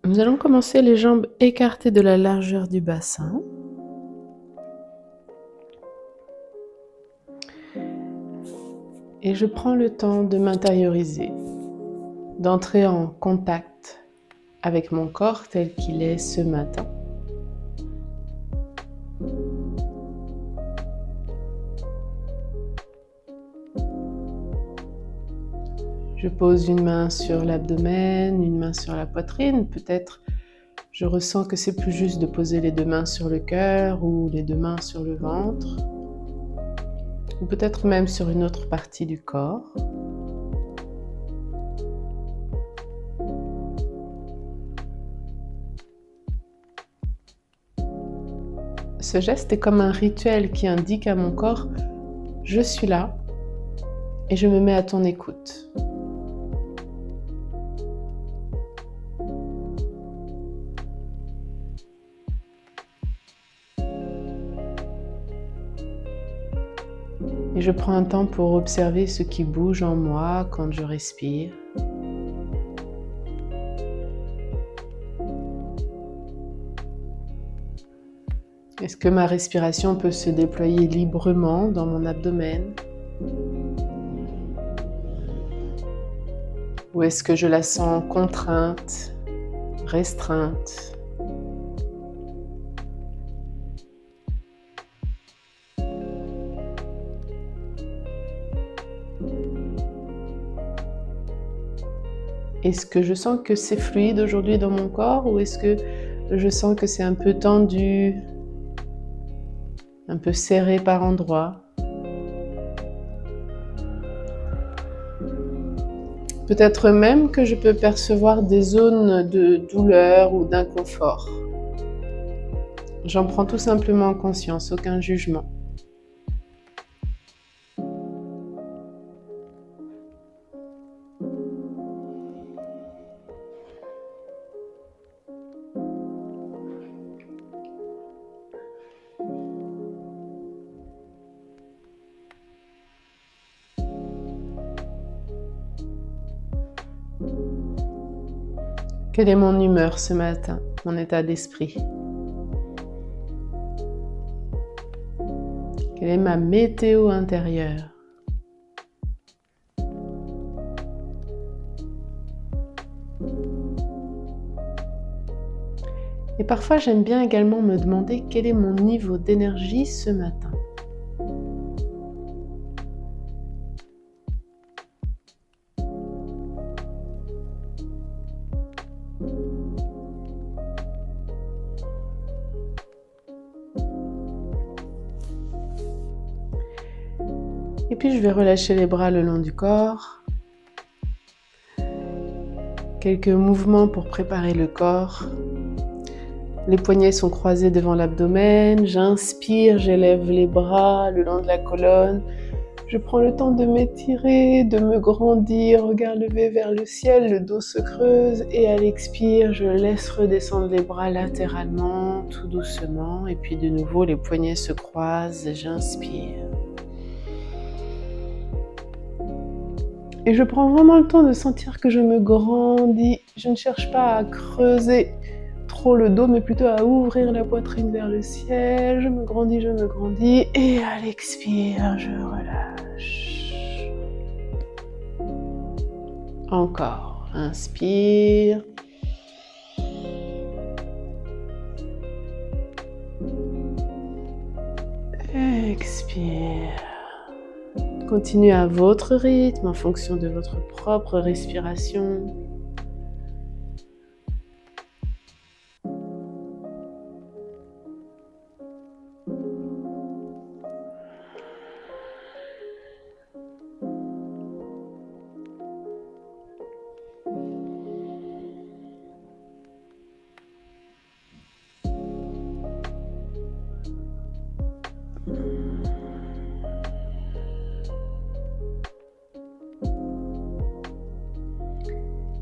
Nous allons commencer les jambes écartées de la largeur du bassin. Et je prends le temps de m'intérioriser, d'entrer en contact avec mon corps tel qu'il est ce matin. Je pose une main sur l'abdomen, une main sur la poitrine. Peut-être je ressens que c'est plus juste de poser les deux mains sur le cœur ou les deux mains sur le ventre. Ou peut-être même sur une autre partie du corps. Ce geste est comme un rituel qui indique à mon corps « je suis là et je me mets à ton écoute ». Et je prends un temps pour observer ce qui bouge en moi quand je respire. Est-ce que ma respiration peut se déployer librement dans mon abdomen? Ou est-ce que je la sens contrainte, restreinte? Est-ce que je sens que c'est fluide aujourd'hui dans mon corps ou est-ce que je sens que c'est un peu tendu, un peu serré par endroits? Peut-être même que je peux percevoir des zones de douleur ou d'inconfort. J'en prends tout simplement conscience, aucun jugement. Quelle est mon humeur ce matin, mon état d'esprit? Quelle est ma météo intérieure? Et parfois, j'aime bien également me demander quel est mon niveau d'énergie ce matin. Et puis, je vais relâcher les bras le long du corps. Quelques mouvements pour préparer le corps. Les poignets sont croisés devant l'abdomen. J'inspire, j'élève les bras le long de la colonne. Je prends le temps de m'étirer, de me grandir, regard levé vers le ciel, le dos se creuse et à l'expire, je laisse redescendre les bras latéralement, tout doucement. Et puis de nouveau, les poignets se croisent, j'inspire. Et je prends vraiment le temps de sentir que je me grandis. Je ne cherche pas à creuser trop le dos, mais plutôt à ouvrir la poitrine vers le ciel. Je me grandis. Et à l'expire, je relâche. Encore. Inspire. Expire. Continuez à votre rythme en fonction de votre propre respiration.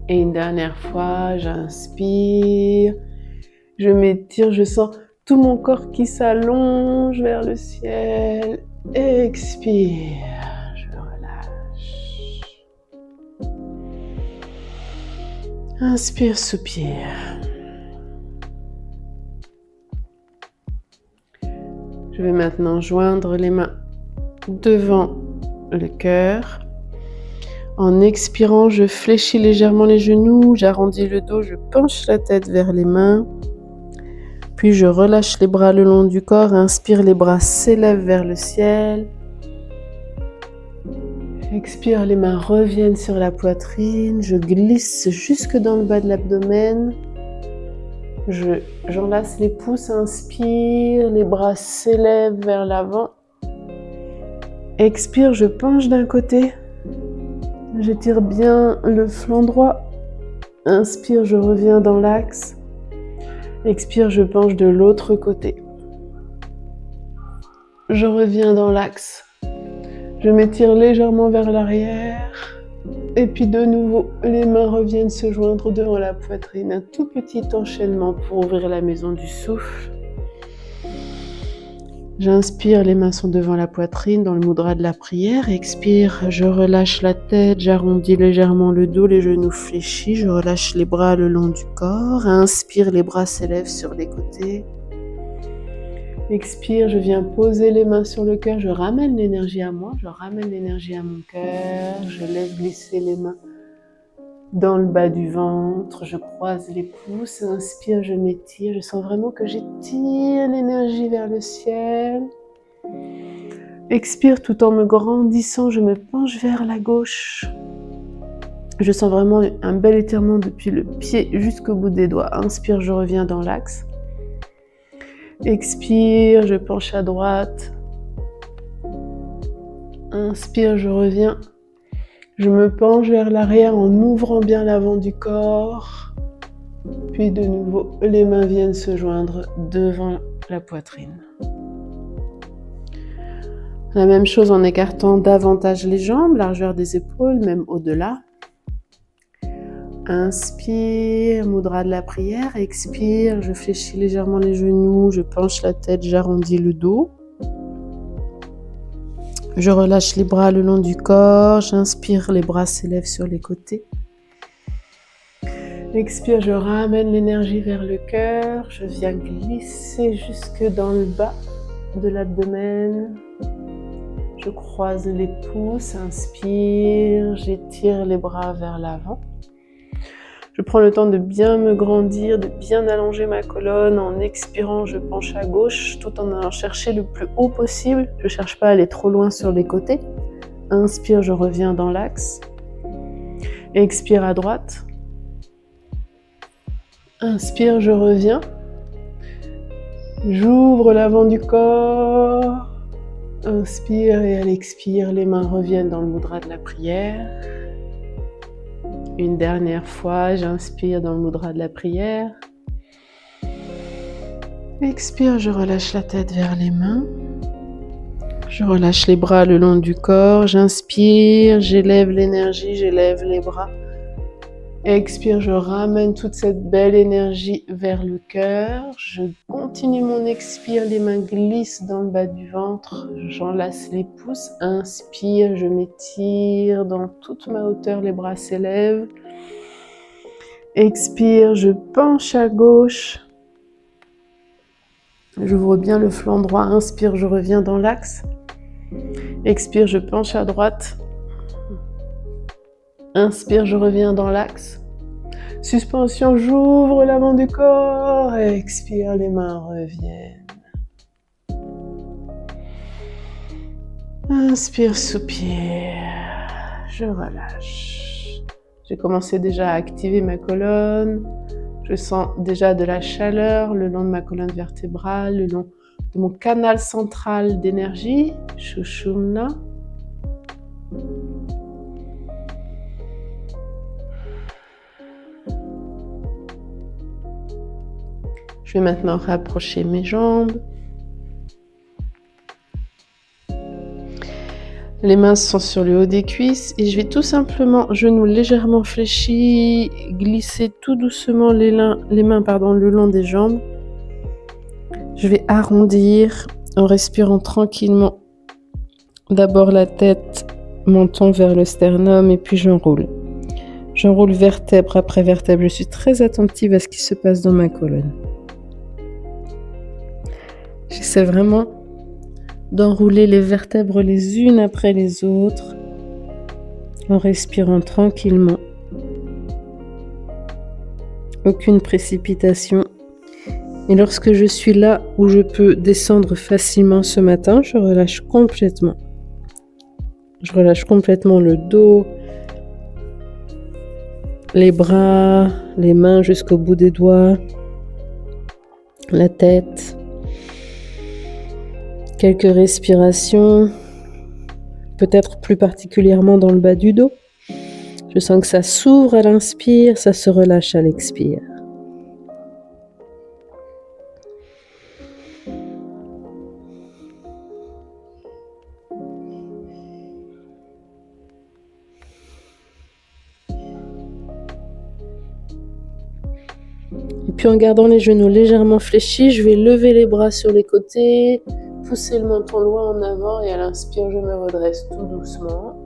Et une dernière fois, j'inspire, je m'étire, je sens tout mon corps qui s'allonge vers le ciel. Expire, je relâche. Inspire, soupire. Je vais maintenant joindre les mains devant le cœur. En expirant, je fléchis légèrement les genoux, j'arrondis le dos, je penche la tête vers les mains. Puis je relâche les bras le long du corps, inspire, les bras s'élèvent vers le ciel. Expire, les mains reviennent sur la poitrine, je glisse jusque dans le bas de l'abdomen. J'enlace les pouces, inspire, les bras s'élèvent vers l'avant. Expire, je penche d'un côté. J'étire bien le flanc droit. Inspire, je reviens dans l'axe. Expire, je penche de l'autre côté. Je reviens dans l'axe. Je m'étire légèrement vers l'arrière. Et puis de nouveau, les mains reviennent se joindre devant la poitrine. Un tout petit enchaînement pour ouvrir la maison du souffle. J'inspire, les mains sont devant la poitrine dans le mudra de la prière. Expire, je relâche la tête, j'arrondis légèrement le dos, les genoux fléchis. Je relâche les bras le long du corps. Inspire, les bras s'élèvent sur les côtés. Expire, je viens poser les mains sur le cœur. Je ramène l'énergie à moi, je ramène l'énergie à mon cœur. Je laisse glisser les mains dans le bas du ventre, je croise les pouces, inspire, je m'étire, je sens vraiment que j'étire l'énergie vers le ciel. Expire, tout en me grandissant, je me penche vers la gauche. Je sens vraiment un bel étirement depuis le pied jusqu'au bout des doigts. Inspire, je reviens dans l'axe. Expire, je penche à droite. Inspire, je reviens. Je me penche vers l'arrière en ouvrant bien l'avant du corps. Puis de nouveau, les mains viennent se joindre devant la poitrine. La même chose en écartant davantage les jambes, largeur des épaules, même au-delà. Inspire, mudra de la prière. Expire, je fléchis légèrement les genoux, je penche la tête, j'arrondis le dos. Je relâche les bras le long du corps, j'inspire, les bras s'élèvent sur les côtés. Expire, je ramène l'énergie vers le cœur, je viens glisser jusque dans le bas de l'abdomen. Je croise les pouces, inspire, j'étire les bras vers l'avant. Je prends le temps de bien me grandir, de bien allonger ma colonne. En expirant, je penche à gauche tout en allant chercher le plus haut possible. Je ne cherche pas à aller trop loin sur les côtés. Inspire, je reviens dans l'axe. Expire à droite. Inspire, je reviens. J'ouvre l'avant du corps. Inspire et à l'expire, les mains reviennent dans le mudra de la prière. Une dernière fois, j'inspire dans le mudra de la prière. Expire, je relâche la tête vers les mains. Je relâche les bras le long du corps. J'inspire, j'élève l'énergie, j'élève les bras. Expire, je ramène toute cette belle énergie vers le cœur. Je continue mon expire, les mains glissent dans le bas du ventre. J'enlace les pouces. Inspire, je m'étire dans toute ma hauteur, les bras s'élèvent. Expire, je penche à gauche. J'ouvre bien le flanc droit. Inspire, je reviens dans l'axe. Expire, je penche à droite. Inspire, je reviens dans l'axe. Suspension, j'ouvre l'avant du corps. Expire, les mains reviennent. Inspire, soupire. Je relâche. J'ai commencé déjà à activer ma colonne. Je sens déjà de la chaleur le long de ma colonne vertébrale, le long de mon canal central d'énergie, Sushumna. Je vais maintenant rapprocher mes jambes. Les mains sont sur le haut des cuisses et je vais tout simplement, genoux légèrement fléchis, glisser tout doucement les mains le long des jambes. Je vais arrondir en respirant tranquillement. D'abord la tête, menton vers le sternum et puis j'enroule. J'enroule vertèbre après vertèbre. Je suis très attentive à ce qui se passe dans ma colonne. J'essaie vraiment d'enrouler les vertèbres les unes après les autres en respirant tranquillement. Aucune précipitation. Et lorsque je suis là où je peux descendre facilement ce matin, je relâche complètement. Je relâche complètement le dos, les bras, les mains jusqu'au bout des doigts, la tête. Quelques respirations, peut-être plus particulièrement dans le bas du dos. Je sens que ça s'ouvre à l'inspire, ça se relâche à l'expire. Et puis en gardant les genoux légèrement fléchis, je vais lever les bras sur les côtés, pousser le menton loin en avant et à l'inspire, je me redresse tout doucement.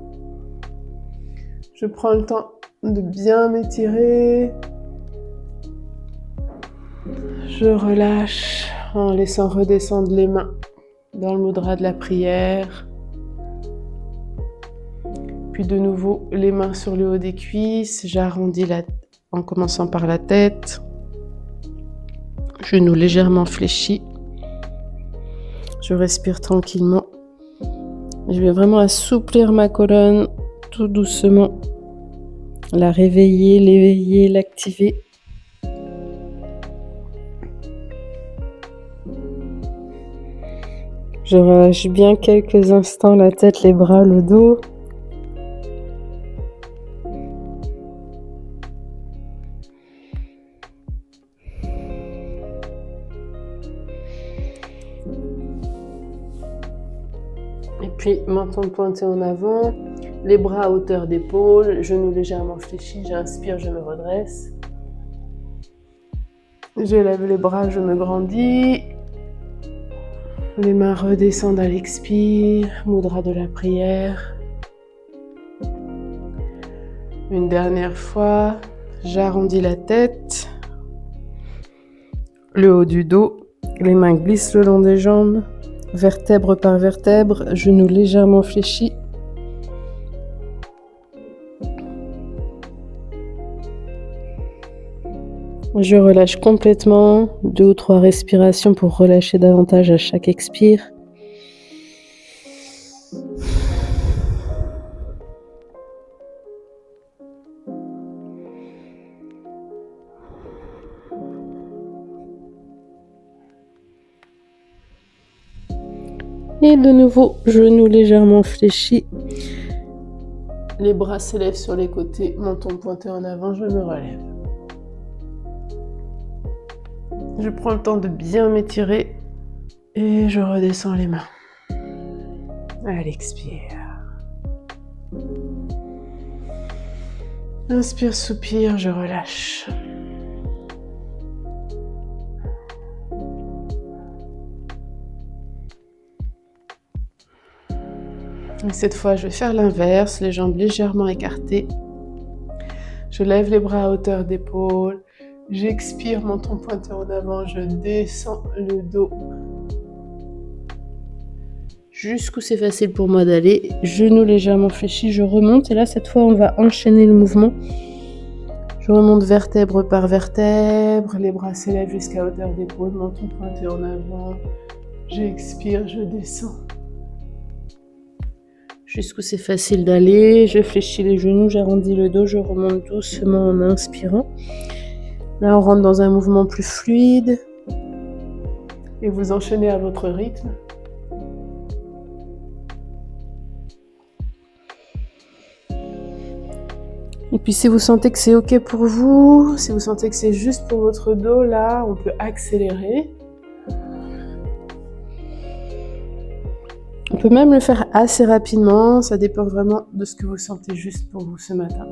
Je prends le temps de bien m'étirer. Je relâche en laissant redescendre les mains dans le mudra de la prière. Puis de nouveau, les mains sur le haut des cuisses. J'arrondis en commençant par la tête. Genoux légèrement fléchis. Je respire tranquillement. Je vais vraiment assouplir ma colonne tout doucement. La réveiller, l'éveiller, l'activer. Je relâche bien quelques instants la tête, les bras, le dos. Et puis, menton pointé en avant, les bras à hauteur d'épaule, genoux légèrement fléchis, j'inspire, je me redresse. J'élève les bras, je me grandis. Les mains redescendent à l'expire, mudra de la prière. Une dernière fois, j'arrondis la tête, le haut du dos, les mains glissent le long des jambes, vertèbre par vertèbre, genoux légèrement fléchis. Je relâche complètement, 2 ou 3 respirations pour relâcher davantage à chaque expire. Et de nouveau, genoux légèrement fléchis. Les bras s'élèvent sur les côtés, menton pointé en avant, je me relève. Je prends le temps de bien m'étirer et je redescends les mains. À l'expire. Inspire, soupire, je relâche. Et cette fois, je vais faire l'inverse, les jambes légèrement écartées. Je lève les bras à hauteur d'épaule. J'expire, menton pointé en avant, je descends le dos. Jusqu'où c'est facile pour moi d'aller. Genoux légèrement fléchis, je remonte. Et là, cette fois, on va enchaîner le mouvement. Je remonte vertèbre par vertèbre. Les bras s'élèvent jusqu'à hauteur d'épaule, menton pointé en avant. J'expire, je descends. Jusqu'où c'est facile d'aller. Je fléchis les genoux, j'arrondis le dos, je remonte doucement en inspirant. Là, on rentre dans un mouvement plus fluide. Et vous enchaînez à votre rythme. Et puis si vous sentez que c'est ok pour vous, si vous sentez que c'est juste pour votre dos, là, on peut accélérer. On peut même le faire assez rapidement, ça dépend vraiment de ce que vous sentez juste pour vous ce matin.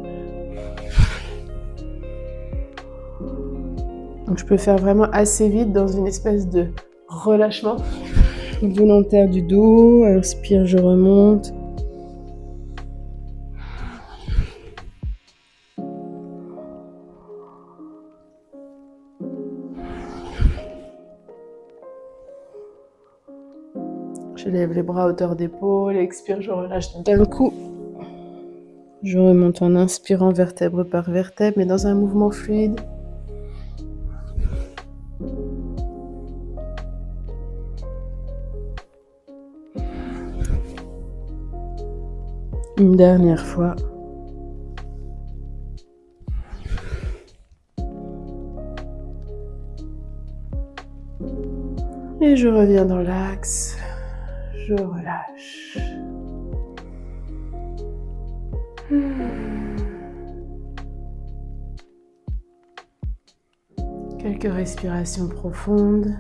Donc je peux faire vraiment assez vite dans une espèce de relâchement volontaire du dos. Inspire, je remonte. Je lève les bras à hauteur d'épaule, expire, je relâche d'un coup. Je remonte en inspirant vertèbre par vertèbre, mais dans un mouvement fluide. Une dernière fois. Et je reviens dans l'axe. Je relâche. Quelques respirations profondes.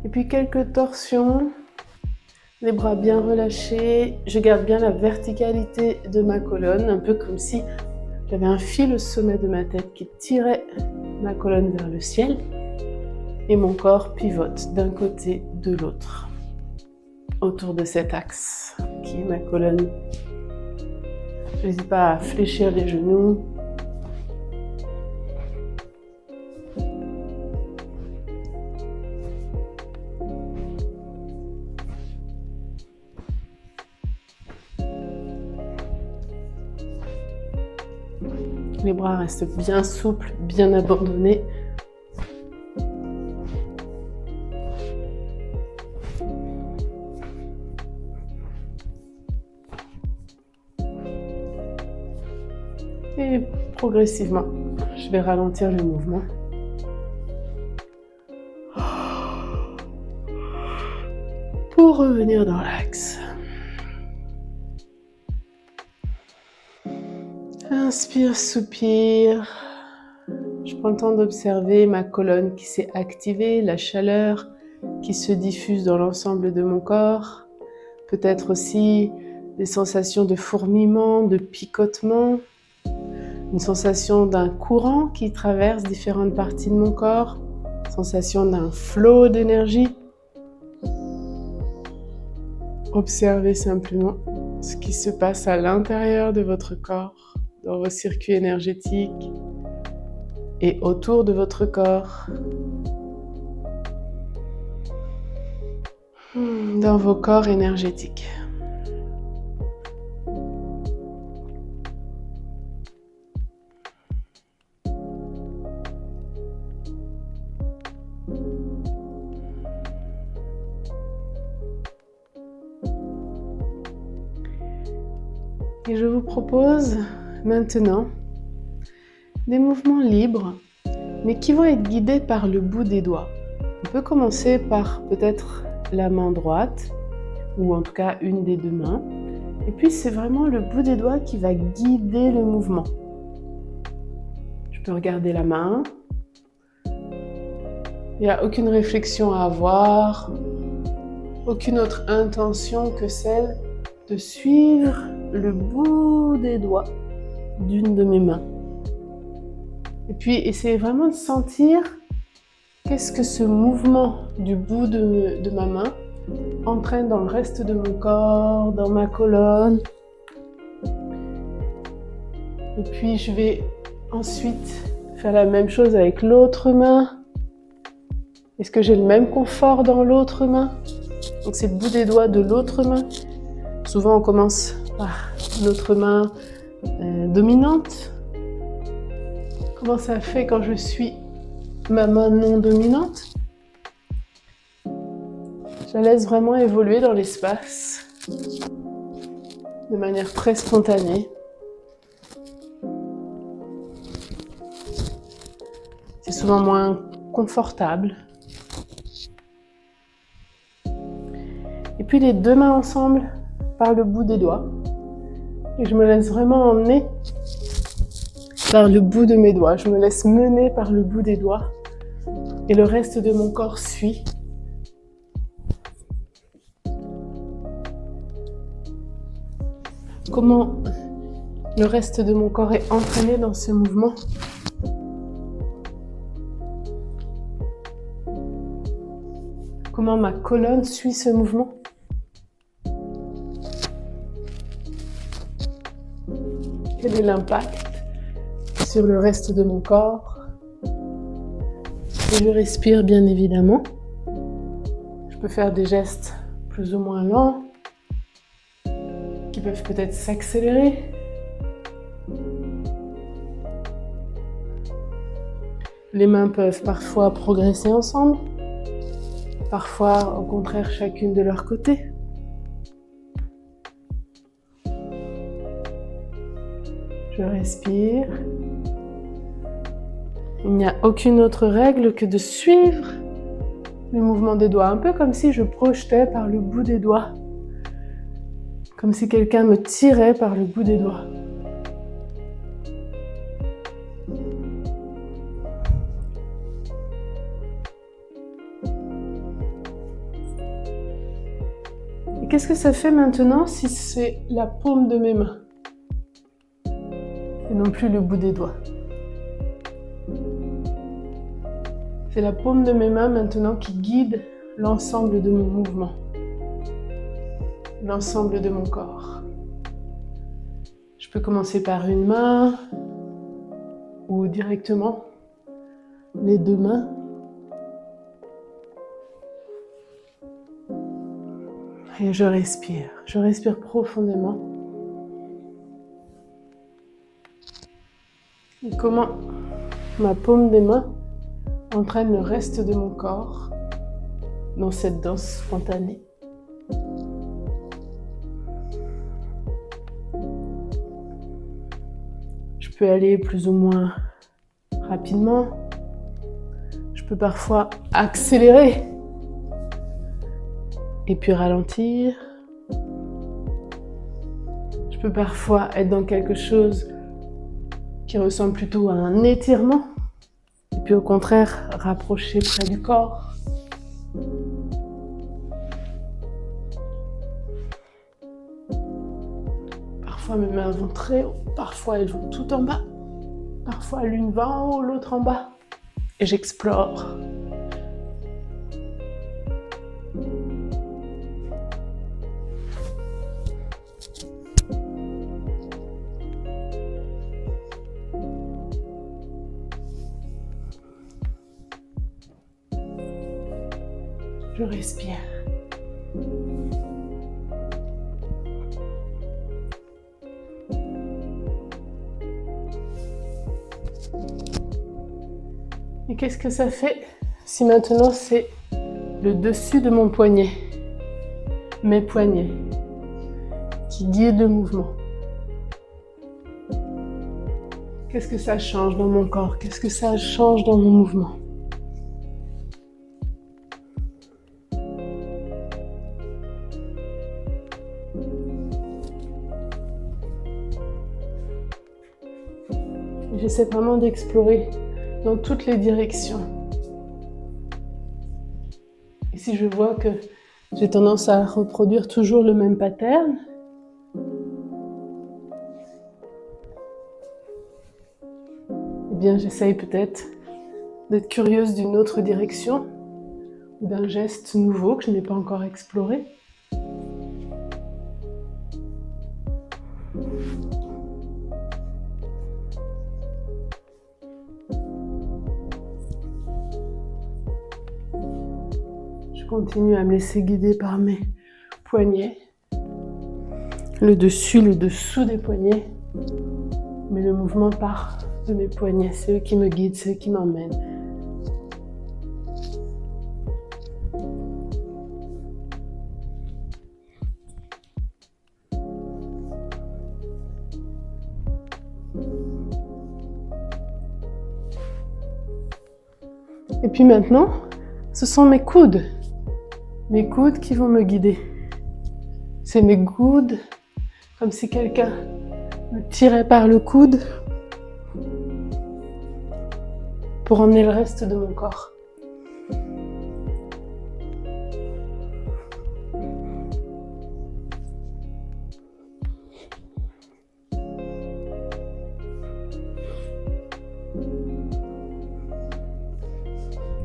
Et puis quelques torsions, les bras bien relâchés. Je garde bien la verticalité de ma colonne, un peu comme si j'avais un fil au sommet de ma tête qui tirait ma colonne vers le ciel. Et mon corps pivote d'un côté, de l'autre, autour de cet axe qui est ma colonne. Je n'hésite pas à fléchir les genoux. Les bras restent bien souples, bien abandonnés. Et progressivement, je vais ralentir le mouvement. Pour revenir dans l'axe. Inspire, soupire. Je prends le temps d'observer ma colonne qui s'est activée, la chaleur qui se diffuse dans l'ensemble de mon corps. Peut-être aussi des sensations de fourmillement, de picotement. Une sensation d'un courant qui traverse différentes parties de mon corps. Sensation d'un flot d'énergie. Observez simplement ce qui se passe à l'intérieur de votre corps, dans vos circuits énergétiques et autour de votre corps, dans vos corps énergétiques. Et je vous propose maintenant des mouvements libres, mais qui vont être guidés par le bout des doigts. On peut commencer par peut-être la main droite, ou en tout cas une des deux mains. Et puis c'est vraiment le bout des doigts qui va guider le mouvement. Je peux regarder la main. Il n'y a aucune réflexion à avoir, aucune autre intention que celle de suivre le bout des doigts d'une de mes mains. Et puis essayez vraiment de sentir qu'est-ce que ce mouvement du bout de ma main entraîne dans le reste de mon corps, dans ma colonne. Et puis je vais ensuite faire la même chose avec l'autre main. Est-ce que j'ai le même confort dans l'autre main? Donc c'est le bout des doigts de l'autre main. Souvent on commence par notre main dominante. Comment ça fait quand je suis ma main non dominante? Je la laisse vraiment évoluer dans l'espace de manière très spontanée. C'est souvent moins confortable. Et puis les deux mains ensemble par le bout des doigts. Et je me laisse vraiment emmener par le bout de mes doigts. Je me laisse mener par le bout des doigts. Et le reste de mon corps suit. Comment le reste de mon corps est entraîné dans ce mouvement. Comment ma colonne suit ce mouvement. Quel est l'impact sur le reste de mon corps? Et je respire bien évidemment. Je peux faire des gestes plus ou moins lents, qui peuvent peut-être s'accélérer. Les mains peuvent parfois progresser ensemble, parfois au contraire chacune de leur côté. Je respire. Il n'y a aucune autre règle que de suivre le mouvement des doigts, un peu comme si je projetais par le bout des doigts, comme si quelqu'un me tirait par le bout des doigts. Et qu'est-ce que ça fait maintenant si c'est la paume de mes mains et non plus le bout des doigts? C'est la paume de mes mains maintenant qui guide l'ensemble de mon mouvement, l'ensemble de mon corps. Je peux commencer par une main ou directement les deux mains. Et je respire profondément. Et comment ma paume des mains entraîne le reste de mon corps dans cette danse spontanée. Je peux aller plus ou moins rapidement. Je peux parfois accélérer et puis ralentir. Je peux parfois être dans quelque chose qui ressemble plutôt à un étirement. Et puis au contraire, rapprocher près du corps. Parfois mes mains vont très haut, parfois elles vont tout en bas. Parfois l'une va en haut, l'autre en bas. Et j'explore. Je respire. Et qu'est-ce que ça fait si maintenant c'est le dessus de mon poignet, mes poignets, qui guident le mouvement? Qu'est-ce que ça change dans mon corps? Qu'est-ce que ça change dans mon mouvement? J'essaie vraiment d'explorer dans toutes les directions. Et si je vois que j'ai tendance à reproduire toujours le même pattern, eh bien j'essaye peut-être d'être curieuse d'une autre direction, ou d'un geste nouveau que je n'ai pas encore exploré. Je continue à me laisser guider par mes poignets, le dessus, le dessous des poignets, mais le mouvement part de mes poignets, c'est eux qui me guident, c'est eux qui m'emmènent. Et puis maintenant, ce sont mes coudes qui vont me guider. C'est mes coudes, comme si quelqu'un me tirait par le coude pour emmener le reste de mon corps.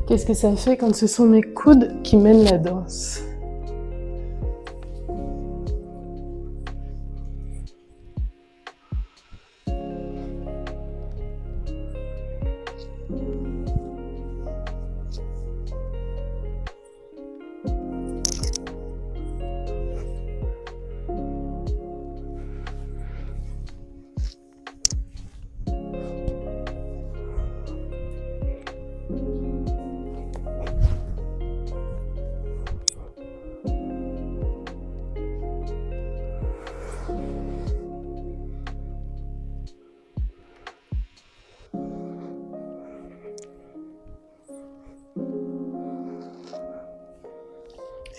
Qu'est-ce que ça fait quand ce sont mes coudes qui mènent la danse?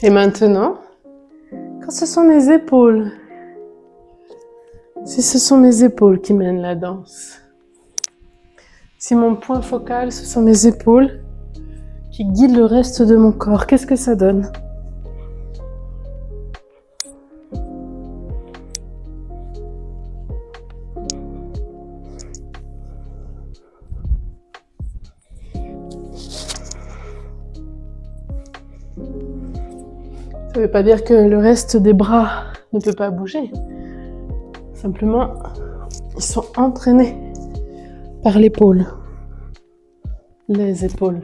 Et maintenant, quand ce sont mes épaules, si ce sont mes épaules qui mènent la danse, si mon point focal, ce sont mes épaules qui guident le reste de mon corps, qu'est-ce que ça donne ? Ça ne veut pas dire que le reste des bras ne peut pas bouger. Simplement, ils sont entraînés par l'épaule, les épaules.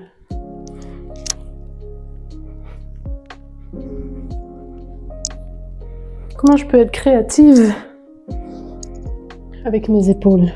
Comment je peux être créative avec mes épaules ?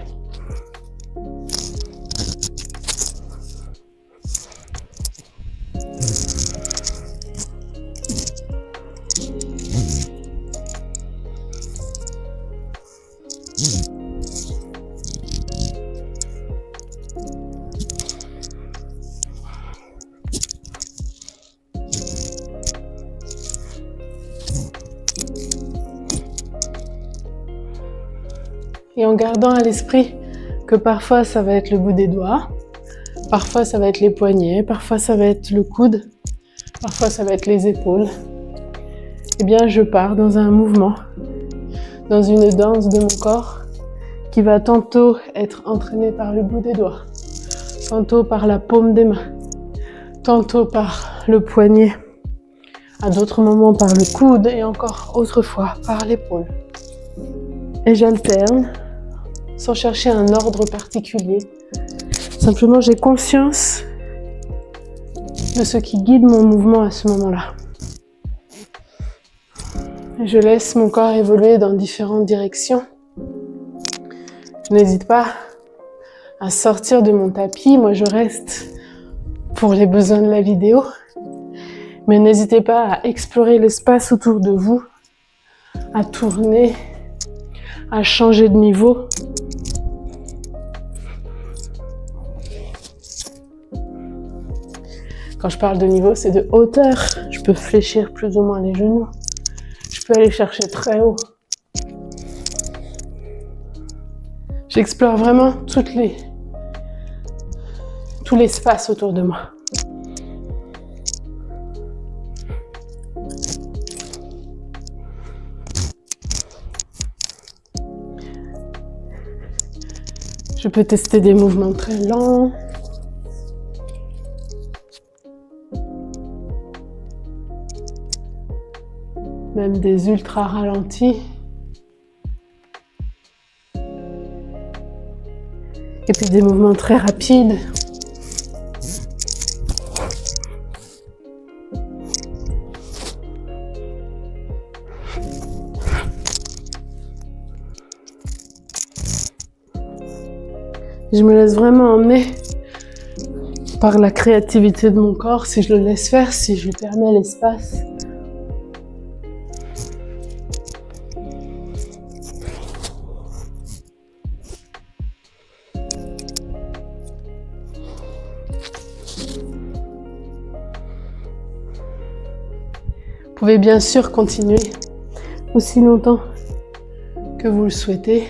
Et en gardant à l'esprit que parfois ça va être le bout des doigts, parfois ça va être les poignets, parfois ça va être le coude, parfois ça va être les épaules. Eh bien, je pars dans un mouvement, dans une danse de mon corps qui va tantôt être entraîné par le bout des doigts, tantôt par la paume des mains, tantôt par le poignet, à d'autres moments par le coude et encore autrefois par l'épaule. Et j'alterne sans chercher un ordre particulier. Simplement, j'ai conscience de ce qui guide mon mouvement à ce moment-là. Et je laisse mon corps évoluer dans différentes directions. Je n'hésite pas à sortir de mon tapis. Moi, je reste pour les besoins de la vidéo. Mais n'hésitez pas à explorer l'espace autour de vous, à tourner, à changer de niveau. Quand je parle de niveau, c'est de hauteur. Je peux fléchir plus ou moins les genoux. Je peux aller chercher très haut. J'explore vraiment tout l'espace autour de moi. Je peux tester des mouvements très lents. Même des ultra ralentis. Et puis des mouvements très rapides. Je me laisse vraiment emmener par la créativité de mon corps si je le laisse faire, si je lui permets l'espace. Vous pouvez bien sûr continuer aussi longtemps que vous le souhaitez.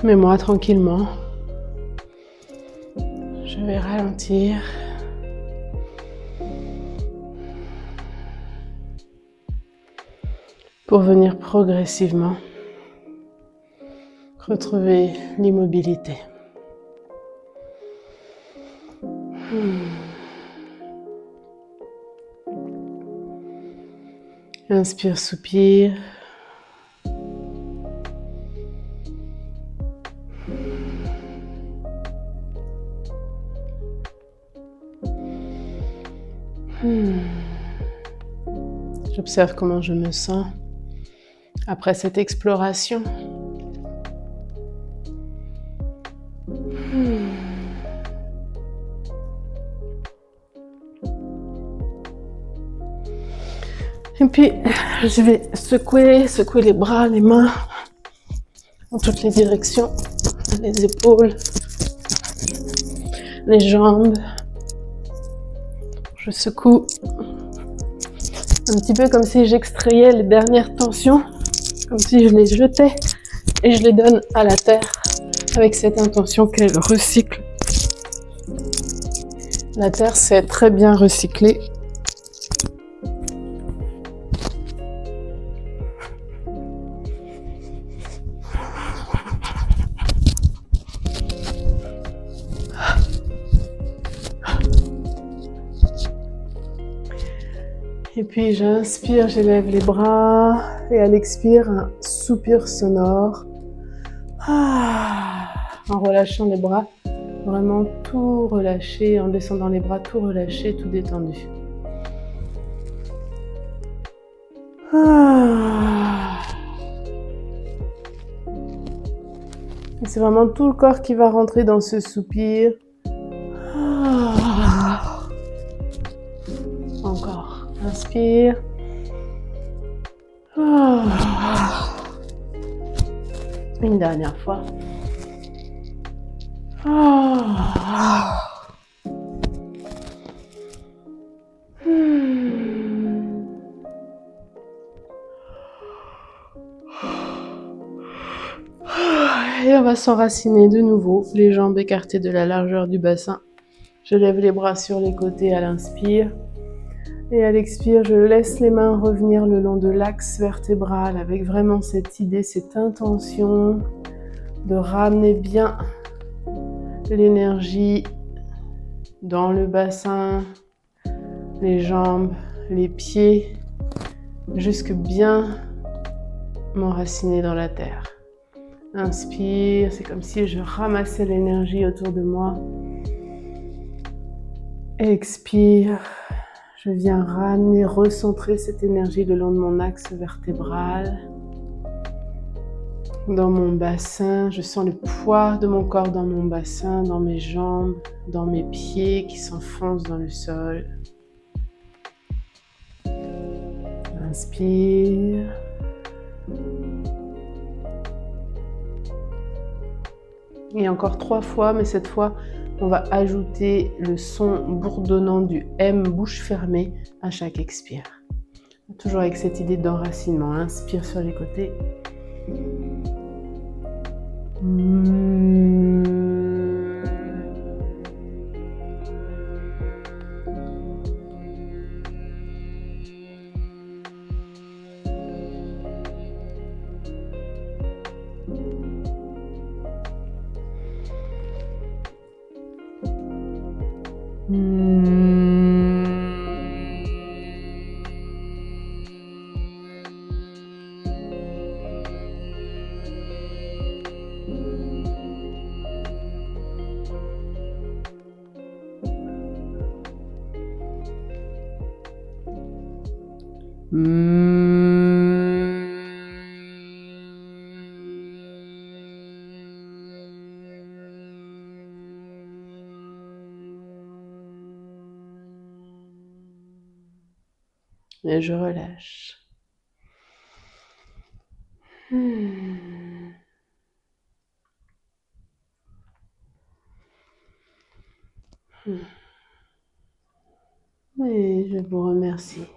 Mais moi, tranquillement, je vais ralentir. Pour venir progressivement retrouver l'immobilité. Inspire, soupire. J'observe comment je me sens après cette exploration. Et puis, je vais secouer les bras, les mains, dans toutes les directions. les épaules, les jambes. Je secoue un petit peu comme si j'extrayais les dernières tensions, comme si je les jetais et je les donne à la terre avec cette intention qu'elle recycle. La terre sait très bien recycler. Et puis j'inspire, j'élève les bras et à l'expire, un soupir sonore. En relâchant les bras, vraiment tout relâcher, en descendant les bras, tout relâché, tout détendu. Et c'est vraiment tout le corps qui va rentrer dans ce soupir. Encore. Inspire. Une dernière fois. Et on va s'enraciner de nouveau, les jambes écartées de la largeur du bassin. Je lève les bras sur les côtés à l'inspire. Et à l'expire, je laisse les mains revenir le long de l'axe vertébral avec vraiment cette idée, cette intention de ramener bien l'énergie dans le bassin, les jambes, les pieds, jusque bien m'enraciner dans la terre. Inspire, c'est comme si je ramassais l'énergie autour de moi. Expire, je viens ramener, recentrer cette énergie le long de mon axe vertébral. Dans mon bassin, je sens le poids de mon corps dans mon bassin, dans mes jambes, dans mes pieds qui s'enfoncent dans le sol. Inspire. Et encore 3 fois, mais cette fois, on va ajouter le son bourdonnant du M bouche fermée à chaque expire. Toujours avec cette idée d'enracinement. Inspire sur les côtés. Et je relâche. Et je vous remercie